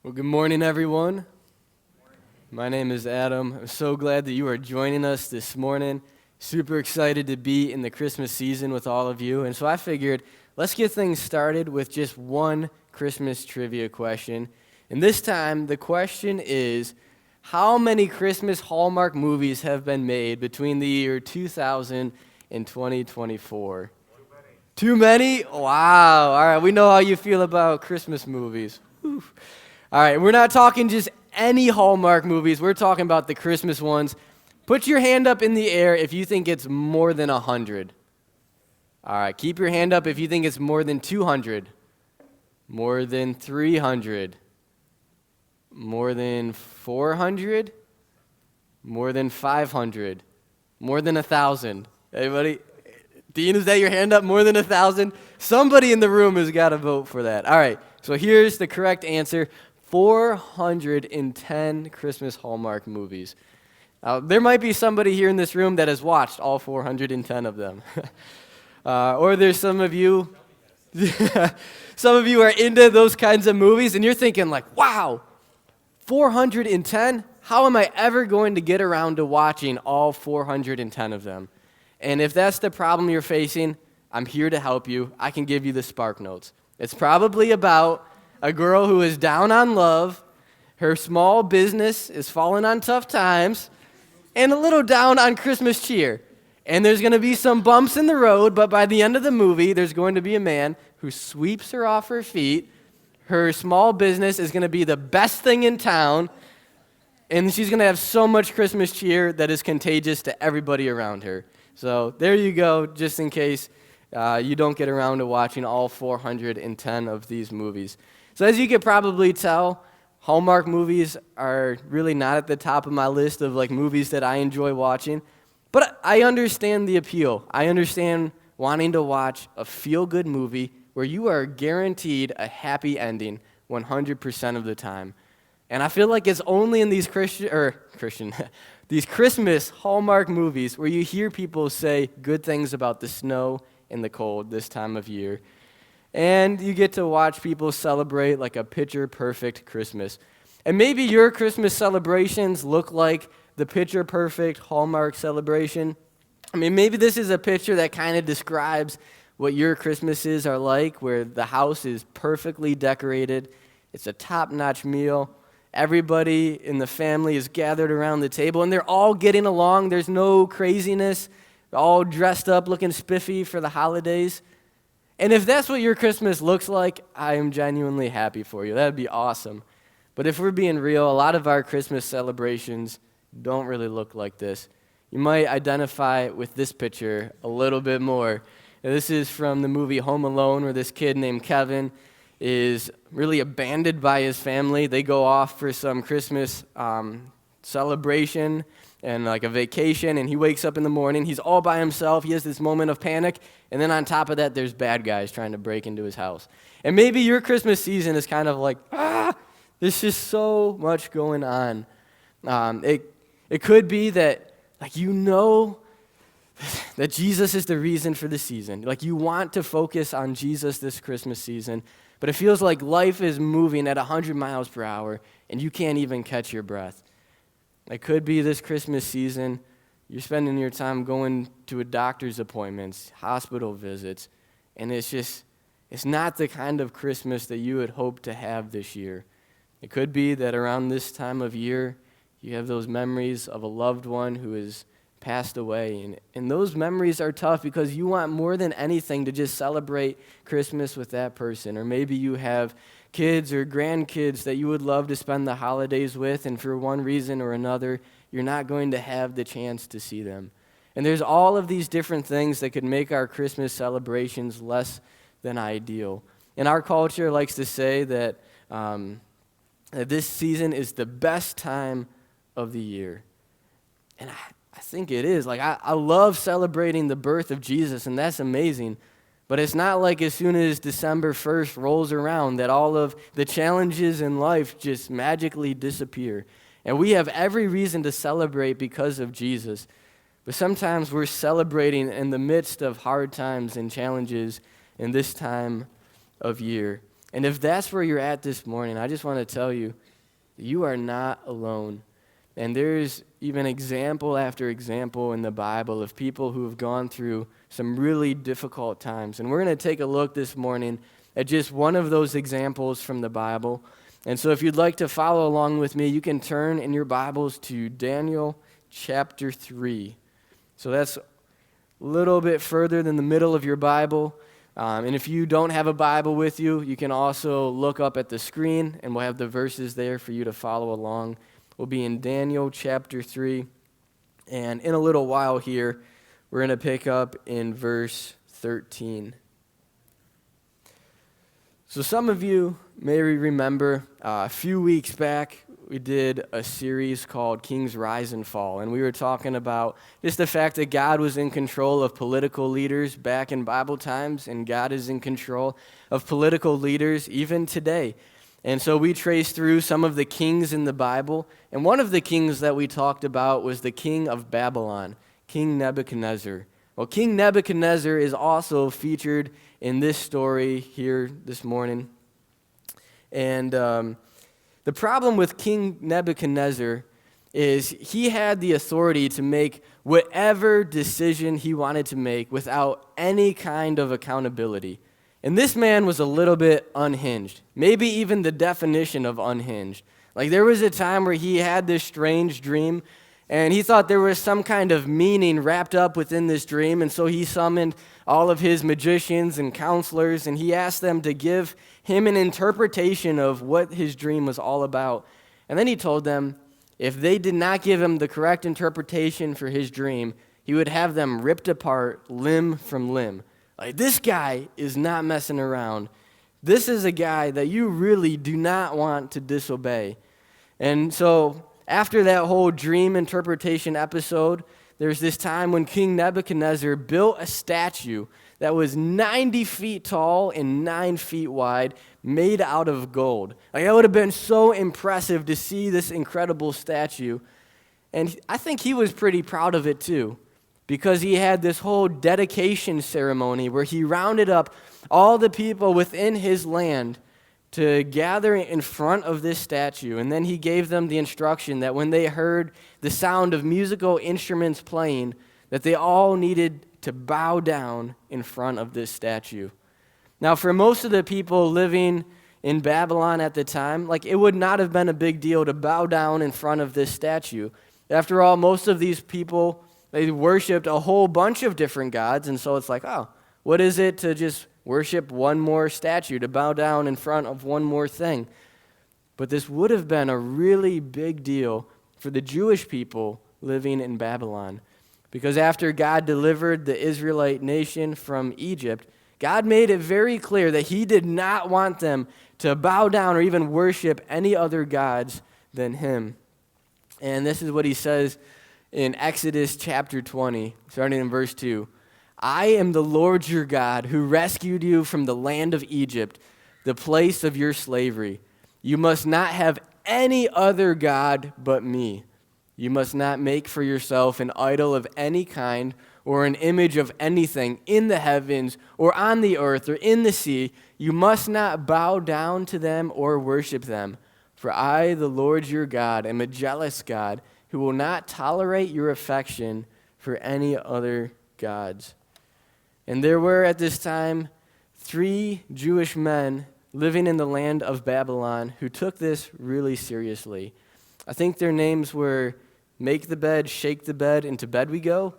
Well, good morning, everyone. My name is Adam. I'm so glad that you are joining us this morning. Super excited to be in the Christmas season with all of you. And so I figured, let's get things started with just one Christmas trivia question. And this time, the question is, how many Christmas Hallmark movies have been made between the year 2000 and 2024? Too many? Wow. All right, we know how you feel about Christmas movies. Whew. All right, we're not talking just any Hallmark movies. We're talking about the Christmas ones. Put your hand up in the air if you think it's more than 100. All right, keep your hand up if you think it's more than 200. More than 300. More than 400. More than 500. More than 1,000. Anybody? Dean, is that your hand up? More than 1,000? Somebody in the room has got to vote for that. All right, so here's the correct answer. 410 Christmas Hallmark movies. There might be somebody here in this room that has watched all 410 of them. Or there's some of you are into those kinds of movies, and you're thinking like, wow, 410? How am I ever going to get around to watching all 410 of them? And if that's the problem you're facing, I'm here to help you. I can give you the Spark Notes. It's probably about a girl who is down on love, her small business is falling on tough times, and a little down on Christmas cheer. And there's going to be some bumps in the road, but by the end of the movie, there's going to be a man who sweeps her off her feet. Her small business is going to be the best thing in town, and she's going to have so much Christmas cheer that is contagious to everybody around her. So there you go, just in case you don't get around to watching all 410 of these movies. So as you could probably tell, Hallmark movies are really not at the top of my list of like movies that I enjoy watching. But I understand the appeal. I understand wanting to watch a feel-good movie where you are guaranteed a happy ending 100% of the time. And I feel like it's only in these these Christmas Hallmark movies where you hear people say good things about the snow and the cold this time of year. And you get to watch people celebrate like a picture-perfect Christmas. And maybe your Christmas celebrations look like the picture-perfect Hallmark celebration. I mean, maybe this is a picture that kind of describes what your Christmases are like, where the house is perfectly decorated. It's a top-notch meal. Everybody in the family is gathered around the table, and they're all getting along. There's no craziness. They're all dressed up, looking spiffy for the holidays. And if that's what your Christmas looks like, I am genuinely happy for you. That would be awesome. But if we're being real, a lot of our Christmas celebrations don't really look like this. You might identify with this picture a little bit more. Now, this is from the movie Home Alone, where this kid named Kevin is really abandoned by his family. They go off for some Christmas celebration and like a vacation, and he wakes up in the morning. He's all by himself. He has this moment of panic, and then on top of that, there's bad guys trying to break into his house. And maybe your Christmas season is kind of like, there's just so much going on. It could be that, like, you know that Jesus is the reason for the season. Like, you want to focus on Jesus this Christmas season, but it feels like life is moving at 100 miles per hour, and you can't even catch your breath. It could be this Christmas season, you're spending your time going to a doctor's appointments, hospital visits, and it's not the kind of Christmas that you had hoped to have this year. It could be that around this time of year, you have those memories of a loved one who has passed away, and those memories are tough because you want more than anything to just celebrate Christmas with that person. Or maybe you have kids or grandkids that you would love to spend the holidays with, and for one reason or another, you're not going to have the chance to see them. And there's all of these different things that could make our Christmas celebrations less than ideal. And our culture likes to say that this season is the best time of the year. And I think it is. Like, I love celebrating the birth of Jesus, and that's amazing. But it's not like as soon as December 1st rolls around that all of the challenges in life just magically disappear. And we have every reason to celebrate because of Jesus. But sometimes we're celebrating in the midst of hard times and challenges in this time of year. And if that's where you're at this morning, I just want to tell you, you are not alone. And there's even example after example in the Bible of people who have gone through some really difficult times. And we're going to take a look this morning at just one of those examples from the Bible. And so if you'd like to follow along with me, you can turn in your Bibles to Daniel chapter 3. So that's a little bit further than the middle of your Bible. And if you don't have a Bible with you, you can also look up at the screen, and we'll have the verses there for you to follow along. We'll be in Daniel chapter 3. And in a little while here, we're going to pick up in verse 13. So some of you may remember a few weeks back, we did a series called Kings Rise and Fall, and we were talking about just the fact that God was in control of political leaders back in Bible times, and God is in control of political leaders even today. And so we traced through some of the kings in the Bible, and one of the kings that we talked about was the king of Babylon, King Nebuchadnezzar. Well, King Nebuchadnezzar is also featured in this story here this morning. And the problem with King Nebuchadnezzar is he had the authority to make whatever decision he wanted to make without any kind of accountability. And this man was a little bit unhinged, maybe even the definition of unhinged. Like there was a time where he had this strange dream, and he thought there was some kind of meaning wrapped up within this dream, and so he summoned all of his magicians and counselors, and he asked them to give him an interpretation of what his dream was all about. And then he told them if they did not give him the correct interpretation for his dream, he would have them ripped apart limb from limb. Like, this guy is not messing around. This is a guy that you really do not want to disobey. And so after that whole dream interpretation episode, there's this time when King Nebuchadnezzar built a statue that was 90 feet tall and 9 feet wide, made out of gold. Like, it would have been so impressive to see this incredible statue. And I think he was pretty proud of it too, because he had this whole dedication ceremony where he rounded up all the people within his land to gather in front of this statue. And then he gave them the instruction that when they heard the sound of musical instruments playing, that they all needed to bow down in front of this statue. Now, for most of the people living in Babylon at the time, like, it would not have been a big deal to bow down in front of this statue. After all, most of these people, they worshipped a whole bunch of different gods, and so it's like, oh, what is it to just worship one more statue, to bow down in front of one more thing? But this would have been a really big deal for the Jewish people living in Babylon, because after God delivered the Israelite nation from Egypt, God made it very clear that he did not want them to bow down or even worship any other gods than him. And this is what he says in Exodus chapter 20, starting in verse 2. I am the Lord your God who rescued you from the land of Egypt, the place of your slavery. You must not have any other god but me. You must not make for yourself an idol of any kind or an image of anything in the heavens or on the earth or in the sea. You must not bow down to them or worship them. For I, the Lord your God, am a jealous God who will not tolerate your affection for any other gods. And there were at this time 3 Jewish men living in the land of Babylon who took this really seriously. I think their names were Make the Bed, Shake the Bed, and To Bed We Go.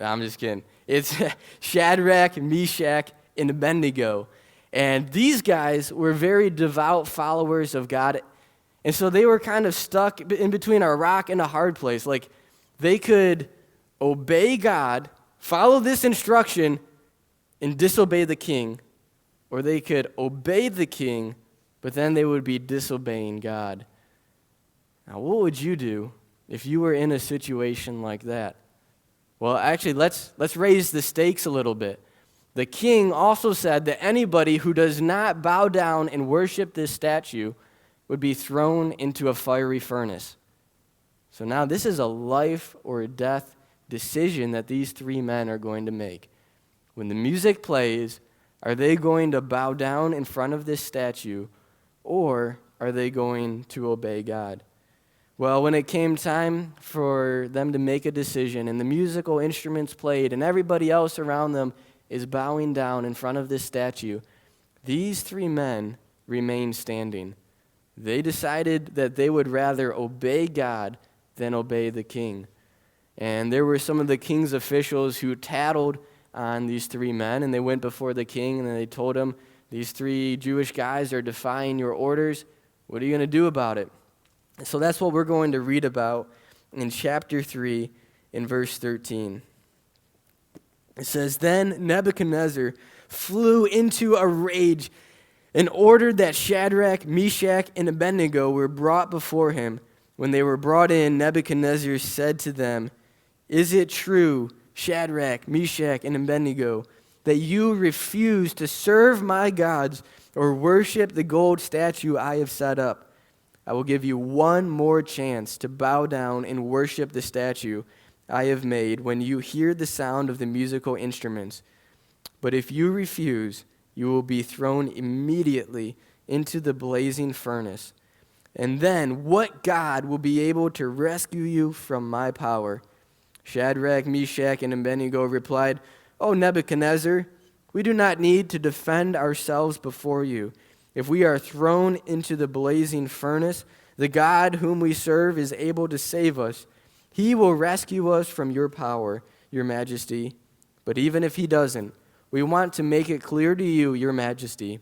I'm just kidding. It's Shadrach, Meshach, and Abednego. And these guys were very devout followers of God. And so they were kind of stuck in between a rock and a hard place. Like, they could obey God, follow this instruction, and disobey the king. Or they could obey the king, but then they would be disobeying God. Now, what would you do if you were in a situation like that? Well, actually, let's raise the stakes a little bit. The king also said that anybody who does not bow down and worship this statue would be thrown into a fiery furnace. So now this is a life or a death decision that these 3 men are going to make. When the music plays, Are they going to bow down in front of this statue, or are they going to obey God? Well, when it came time for them to make a decision, and the musical instruments played, and everybody else around them is bowing down in front of this statue, these three men remained standing. They decided that they would rather obey God than obey the king. And there were some of the king's officials who tattled on these three men, and they went before the king, and they told him, these three Jewish guys are defying your orders. What are you going to do about it? So that's what we're going to read about in chapter 3 in verse 13. It says, Then Nebuchadnezzar flew into a rage and ordered that Shadrach, Meshach, and Abednego were brought before him. When they were brought in, Nebuchadnezzar said to them, Is it true, Shadrach, Meshach, and Abednego, that you refuse to serve my gods or worship the gold statue I have set up? I will give you one more chance to bow down and worship the statue I have made when you hear the sound of the musical instruments. But if you refuse, you will be thrown immediately into the blazing furnace. And then what God will be able to rescue you from my power? Shadrach, Meshach, and Abednego replied, O Nebuchadnezzar, we do not need to defend ourselves before you. If we are thrown into the blazing furnace, the God whom we serve is able to save us. He will rescue us from your power, your majesty. But even if he doesn't, we want to make it clear to you, your majesty,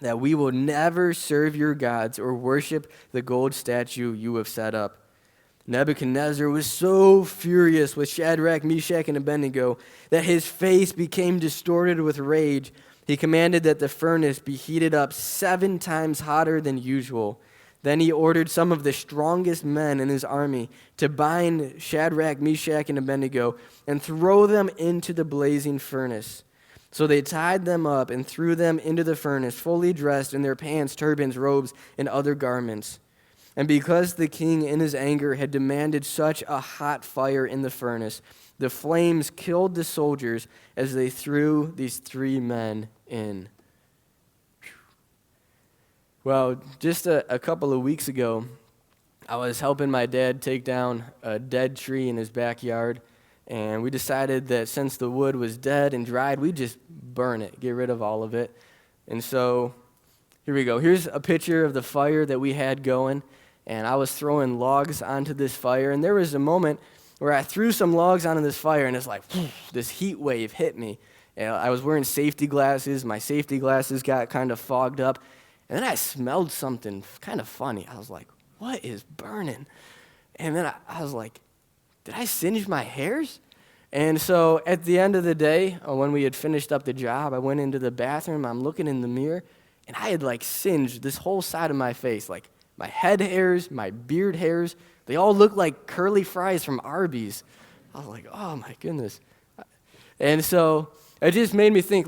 that we will never serve your gods or worship the gold statue you have set up. Nebuchadnezzar was so furious with Shadrach, Meshach, and Abednego that his face became distorted with rage. He commanded that the furnace be heated up 7 times hotter than usual. Then he ordered some of the strongest men in his army to bind Shadrach, Meshach, and Abednego and throw them into the blazing furnace. So they tied them up and threw them into the furnace, fully dressed in their pants, turbans, robes, and other garments. And because the king in his anger had demanded such a hot fire in the furnace, the flames killed the soldiers as they threw these 3 men in. Well, just a couple of weeks ago, I was helping my dad take down a dead tree in his backyard. And we decided that since the wood was dead and dried, we'd just burn it, get rid of all of it. And so here we go. Here's a picture of the fire that we had going. And I was throwing logs onto this fire. And there was a moment where I threw some logs onto this fire, and it's like, this heat wave hit me. And I was wearing safety glasses. My safety glasses got kind of fogged up. And then I smelled something kind of funny. I was like, what is burning? And then I was like, did I singe my hairs? And so at the end of the day, when we had finished up the job, I went into the bathroom. I'm looking in the mirror, and I had singed this whole side of my face, like my head hairs, my beard hairs. They all looked like curly fries from Arby's. I was like, oh my goodness. And so it just made me think,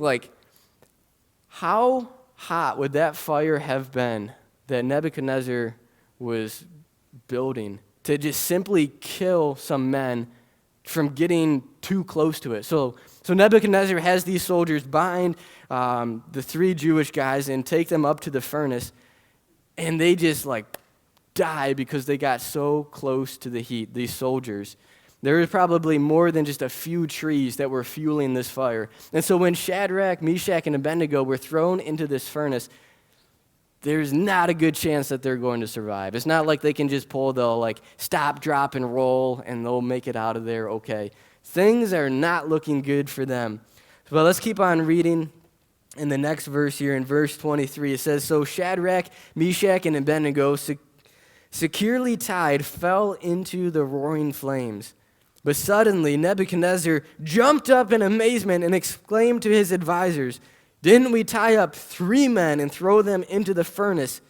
how hot would that fire have been that Nebuchadnezzar was building to just simply kill some men from getting too close to it? So Nebuchadnezzar has these soldiers bind the 3 Jewish guys and take them up to the furnace, and they just die because they got so close to the heat, these soldiers. There was probably more than just a few trees that were fueling this fire. And so when Shadrach, Meshach, and Abednego were thrown into this furnace, there's not a good chance that they're going to survive. It's not like they can just pull the stop, drop, and roll, and they'll make it out of there okay. Things are not looking good for them. But let's keep on reading in the next verse here. In verse 23, it says, So Shadrach, Meshach, and Abednego, securely tied, fell into the roaring flames. But suddenly Nebuchadnezzar jumped up in amazement and exclaimed to his advisors, Didn't we tie up 3 men and throw them into the furnace?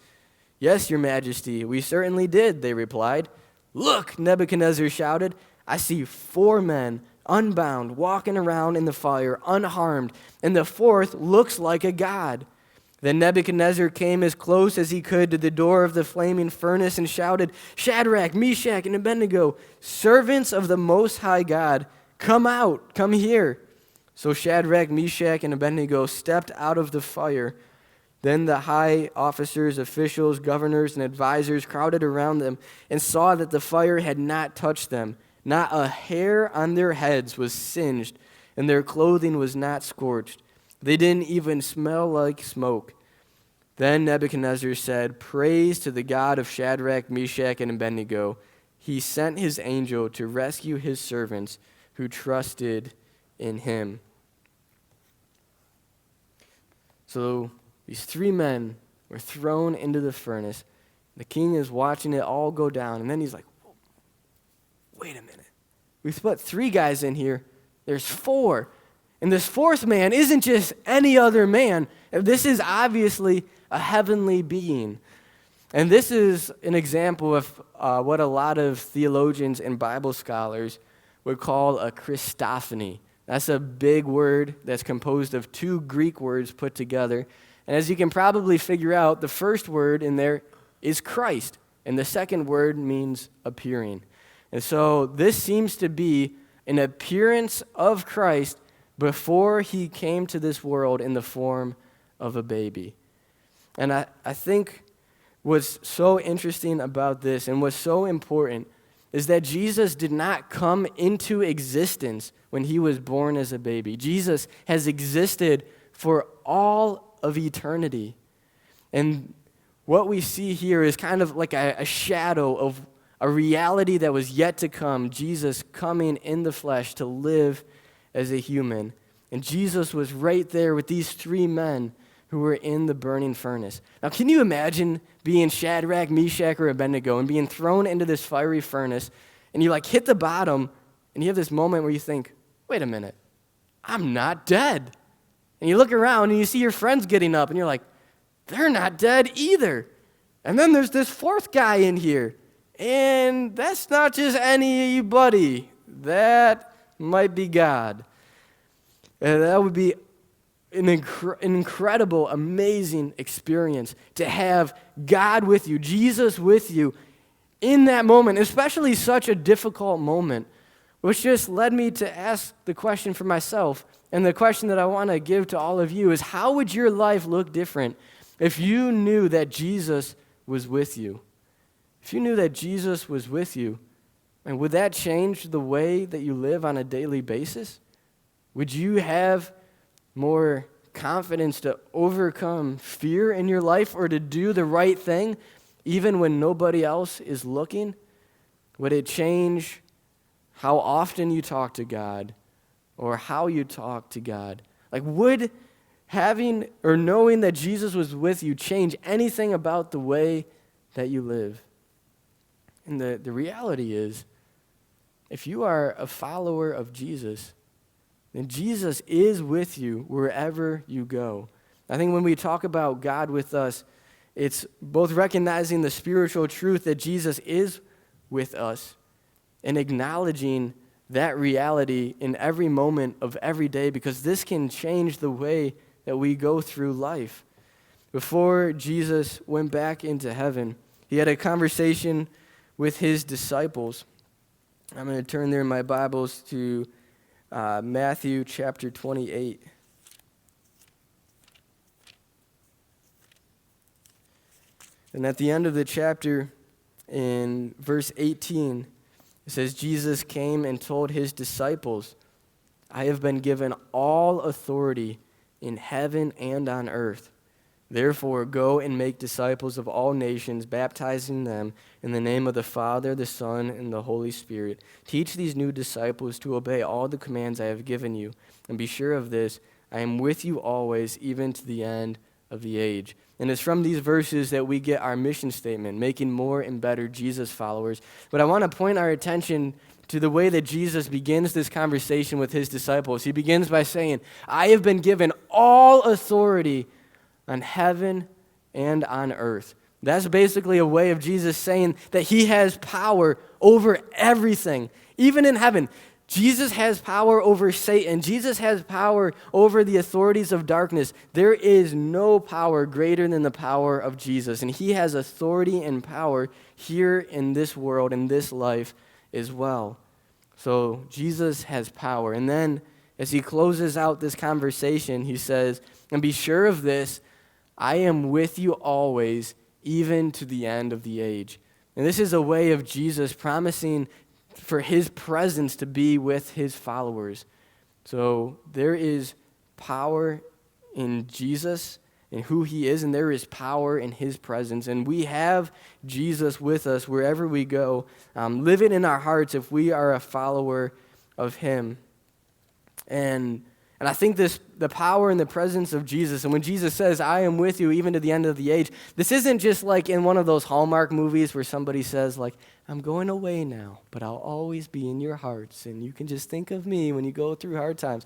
Yes, your majesty, we certainly did, they replied. Look, Nebuchadnezzar shouted, I see 4 men, unbound, walking around in the fire, unharmed, and the 4th looks like a god. Then Nebuchadnezzar came as close as he could to the door of the flaming furnace and shouted, Shadrach, Meshach, and Abednego, servants of the Most High God, come out, come here. So Shadrach, Meshach, and Abednego stepped out of the fire. Then the high officers, officials, governors, and advisors crowded around them and saw that the fire had not touched them. Not a hair on their heads was singed, and their clothing was not scorched. They didn't even smell like smoke. Then Nebuchadnezzar said, "Praise to the God of Shadrach, Meshach, and Abednego. He sent his angel to rescue his servants who trusted in him." So these three men were thrown into the furnace. The king is watching it all go down, and then he's like, wait a minute. We've put three guys in here. There's four. And this fourth man isn't just any other man. This is obviously a heavenly being. And this is an example of what a lot of theologians and Bible scholars would call a Christophany. That's a big word that's composed of two Greek words put together. And as you can probably figure out, the first word in there is Christ, and the second word means appearing. And so this seems to be an appearance of Christ before he came to this world in the form of a baby. And I think what's so interesting about this and what's so important is that Jesus did not come into existence when he was born as a baby. Jesus has existed for all of eternity. And what we see here is kind of like a shadow of a reality that was yet to come, Jesus coming in the flesh to live as a human. And Jesus was right there with these three men who were in the burning furnace. Now, can you imagine being Shadrach, Meshach, or Abednego and being thrown into this fiery furnace, and you hit the bottom, and you have this moment where you think, wait a minute, I'm not dead. And you look around, and you see your friends getting up, and you're like, they're not dead either. And then there's this fourth guy in here, and that's not just anybody. That might be God. And that would be an incredible, amazing experience to have God with you, Jesus with you in that moment, especially such a difficult moment, which just led me to ask the question for myself. And the question that I want to give to all of you is, how would your life look different if you knew that Jesus was with you? If you knew that Jesus was with you, and would that change the way that you live on a daily basis? Would you have more confidence to overcome fear in your life or to do the right thing even when nobody else is looking? Would it change how often you talk to God or how you talk to God? Would having or knowing that Jesus was with you change anything about the way that you live? And the reality is, if you are a follower of Jesus, then Jesus is with you wherever you go. I think when we talk about God with us, it's both recognizing the spiritual truth that Jesus is with us and acknowledging that reality in every moment of every day, because this can change the way that we go through life. Before Jesus went back into heaven, he had a conversation with his disciples. I'm going to turn there in my Bibles to Matthew chapter 28. And at the end of the chapter, in verse 18, it says, Jesus came and told his disciples, I have been given all authority in heaven and on earth. Therefore, go and make disciples of all nations, baptizing them in the name of the Father, the Son, and the Holy Spirit. Teach these new disciples to obey all the commands I have given you. And be sure of this, I am with you always, even to the end of the age. And it's from these verses that we get our mission statement, making more and better Jesus followers. But I want to point our attention to the way that Jesus begins this conversation with his disciples. He begins by saying, I have been given all authority on heaven and on earth. That's basically a way of Jesus saying that he has power over everything. Even in heaven, Jesus has power over Satan. Jesus has power over the authorities of darkness. There is no power greater than the power of Jesus. And he has authority and power here in this world, in this life as well. So Jesus has power. And then As he closes out this conversation, he says, "And be sure of this, I am with you always, even to the end of the age." And this is a way of Jesus promising for his presence to be with his followers. So there is power in Jesus and who he is, and there is power in his presence. And we have Jesus with us wherever we go, living in our hearts if we are a follower of him. And I think the power and the presence of Jesus, and when Jesus says, "I am with you even to the end of the age," this isn't just like in one of those Hallmark movies where somebody says, like, "I'm going away now, but I'll always be in your hearts, and you can just think of me when you go through hard times."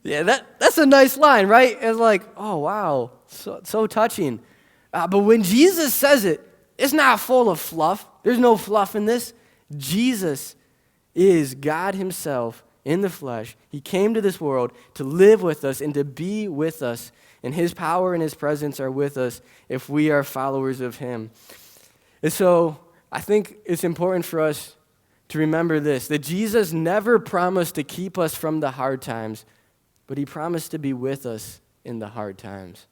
That's a nice line, right? It's like, oh, wow, so touching. But when Jesus says it, it's not full of fluff. There's no fluff in this. Jesus is God himself in the flesh. He came to this world to live with us and to be with us, and his power and his presence are with us if we are followers of him. And so I think it's important for us to remember this, that Jesus never promised to keep us from the hard times, but he promised to be with us in the hard times.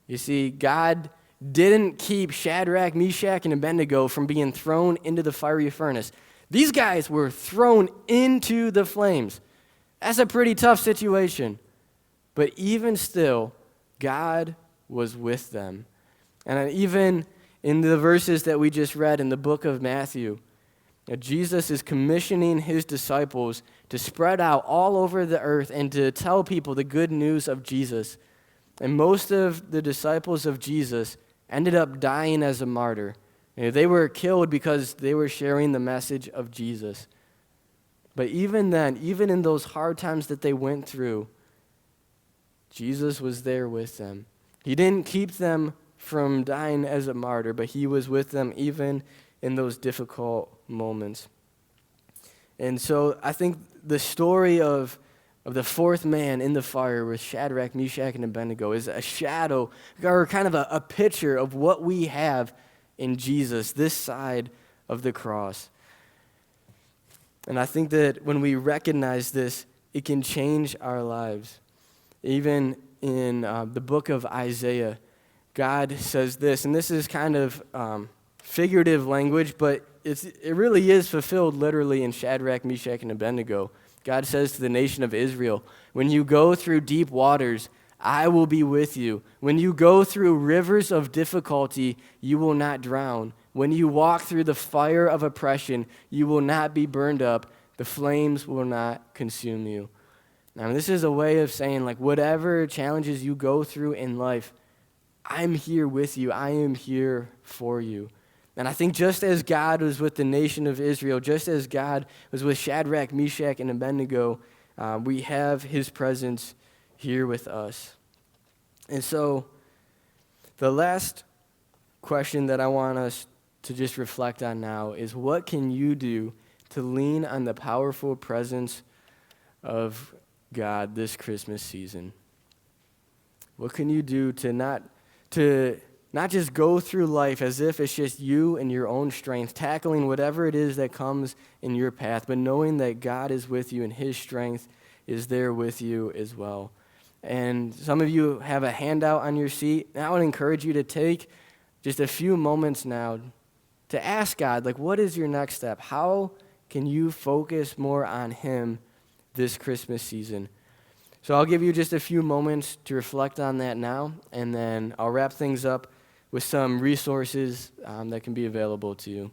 You see, God didn't keep Shadrach, Meshach, and Abednego from being thrown into the fiery furnace. These guys were thrown into the flames. That's a pretty tough situation. But even still, God was with them. And even in the verses that we just read in the book of Matthew, Jesus is commissioning his disciples to spread out all over the earth and to tell people the good news of Jesus. And most of the disciples of Jesus ended up dying as a martyr. They were killed because they were sharing the message of Jesus. But even then, even in those hard times that they went through, Jesus was there with them. He didn't keep them from dying as a martyr, but he was with them even in those difficult moments. And so I think the story of the fourth man in the fire with Shadrach, Meshach, and Abednego is a shadow, or kind of a picture of what we have in Jesus, this side of the cross. And I think that when we recognize this, it can change our lives. Even in the book of Isaiah, God says this, and this is kind of figurative language, but it really is fulfilled literally in Shadrach, Meshach, and Abednego. God says to the nation of Israel, "When you go through deep waters, I will be with you. When you go through rivers of difficulty, you will not drown. When you walk through the fire of oppression, you will not be burned up. The flames will not consume you." Now, this is a way of saying, like, whatever challenges you go through in life, I'm here with you. I am here for you. And I think just as God was with the nation of Israel, just as God was with Shadrach, Meshach, and Abednego, we have his presence here with us. And so the last question that I want us to just reflect on now is, what can you do to lean on the powerful presence of God this Christmas season? What can you do to not just go through life as if it's just you and your own strength, tackling whatever it is that comes in your path, but knowing that God is with you and his strength is there with you as well? And some of you have a handout on your seat, and I would encourage you to take just a few moments now to ask God, like, what is your next step? How can you focus more on him this Christmas season? So I'll give you just a few moments to reflect on that now, and then I'll wrap things up with some resources that can be available to you.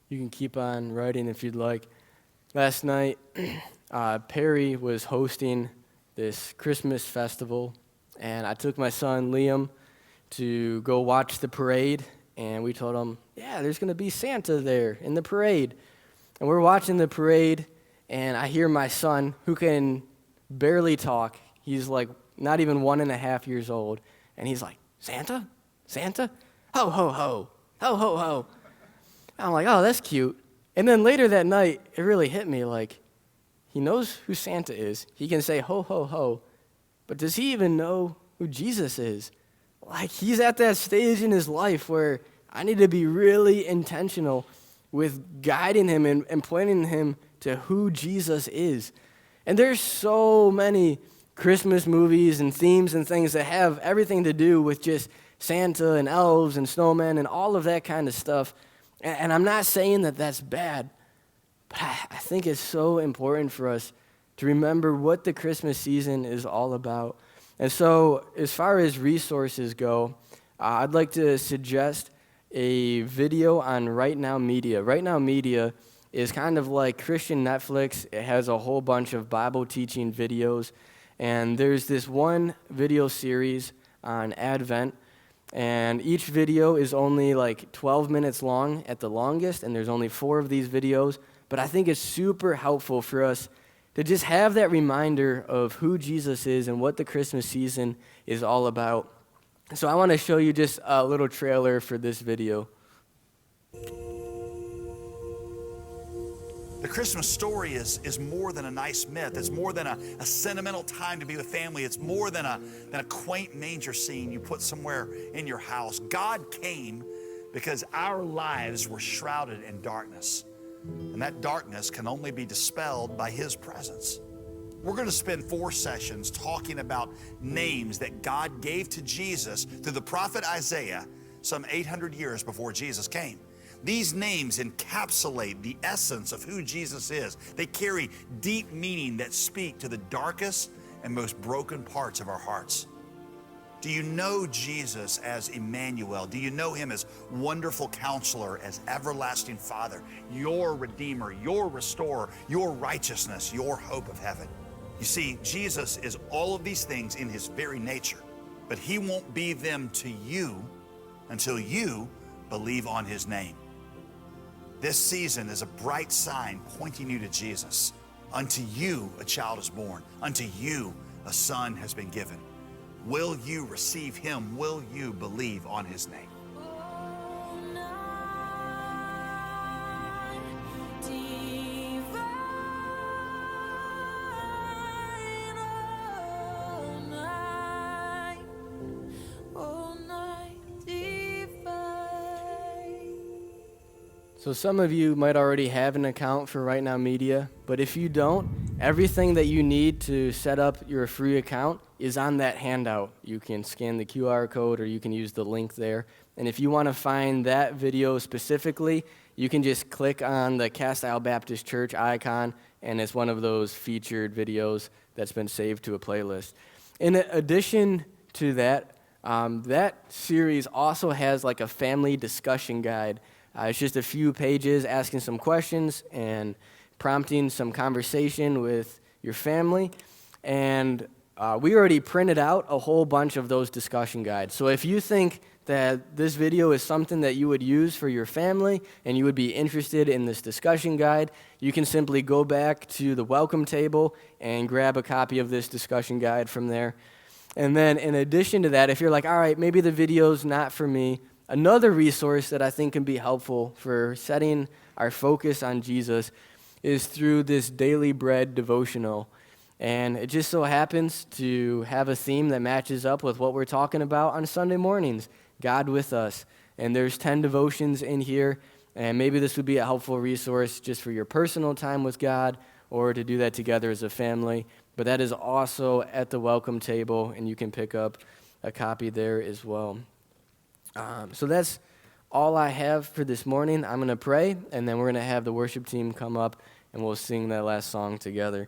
You can keep on writing if you'd like. Last night, Perry was hosting this Christmas festival, and I took my son Liam to go watch the parade, and we told him, yeah, there's going to be Santa there in the parade. And we're watching the parade, and I hear my son, who can barely talk, he's like not even 1.5 years old, and he's like, Santa? Santa? Ho, ho, ho. Ho, ho, ho. I'm like, oh, that's cute. And then later that night, it really hit me, like, he knows who Santa is. He can say ho, ho, ho. But does he even know who Jesus is? Like, he's at that stage in his life where I need to be really intentional with guiding him and pointing him to who Jesus is. And there's so many Christmas movies and themes and things that have everything to do with just Santa and elves and snowmen and all of that kind of stuff. And I'm not saying that that's bad, but I think it's so important for us to remember what the Christmas season is all about. And so as far as resources go, I'd like to suggest a video on Right Now Media. Right Now Media is kind of like Christian Netflix. It has a whole bunch of Bible teaching videos. And there's this one video series on Advent. And each video is only like 12 minutes long at the longest, and there's only 4 of these videos. But I think it's super helpful for us to just have that reminder of who Jesus is and what the Christmas season is all about. So I want to show you just a little trailer for this video. The Christmas story is more than a nice myth. It's more than a sentimental time to be with family. It's more than a quaint manger scene you put somewhere in your house. God came because our lives were shrouded in darkness. And that darkness can only be dispelled by His presence. We're going to spend 4 sessions talking about names that God gave to Jesus through the prophet Isaiah some 800 years before Jesus came. These names encapsulate the essence of who Jesus is. They carry deep meaning that speak to the darkest and most broken parts of our hearts. Do you know Jesus as Emmanuel? Do you know Him as Wonderful Counselor, as Everlasting Father, your Redeemer, your Restorer, your righteousness, your hope of heaven? You see, Jesus is all of these things in His very nature, but He won't be them to you until you believe on His name. This season is a bright sign pointing you to Jesus. Unto you a child is born. Unto you a son has been given. Will you receive Him? Will you believe on His name? So some of you might already have an account for Right Now Media, but if you don't, everything that you need to set up your free account is on that handout. You can scan the QR code or you can use the link there. And if you want to find that video specifically, you can just click on the Cast Isle Baptist Church icon, and it's one of those featured videos that's been saved to a playlist. In addition to that, that series also has like a family discussion guide. It's just a few pages asking some questions and prompting some conversation with your family. And we already printed out a whole bunch of those discussion guides. So if you think that this video is something that you would use for your family and you would be interested in this discussion guide, you can simply go back to the welcome table and grab a copy of this discussion guide from there. And then in addition to that, if you're like, all right, maybe the video's not for me, another resource that I think can be helpful for setting our focus on Jesus is through this Daily Bread devotional. And it just so happens to have a theme that matches up with what we're talking about on Sunday mornings, God with us. And there's 10 devotions in here, and maybe this would be a helpful resource just for your personal time with God or to do that together as a family. But that is also at the welcome table, and you can pick up a copy there as well. So that's all I have for this morning. I'm going to pray, and then we're going to have the worship team come up, and we'll sing that last song together.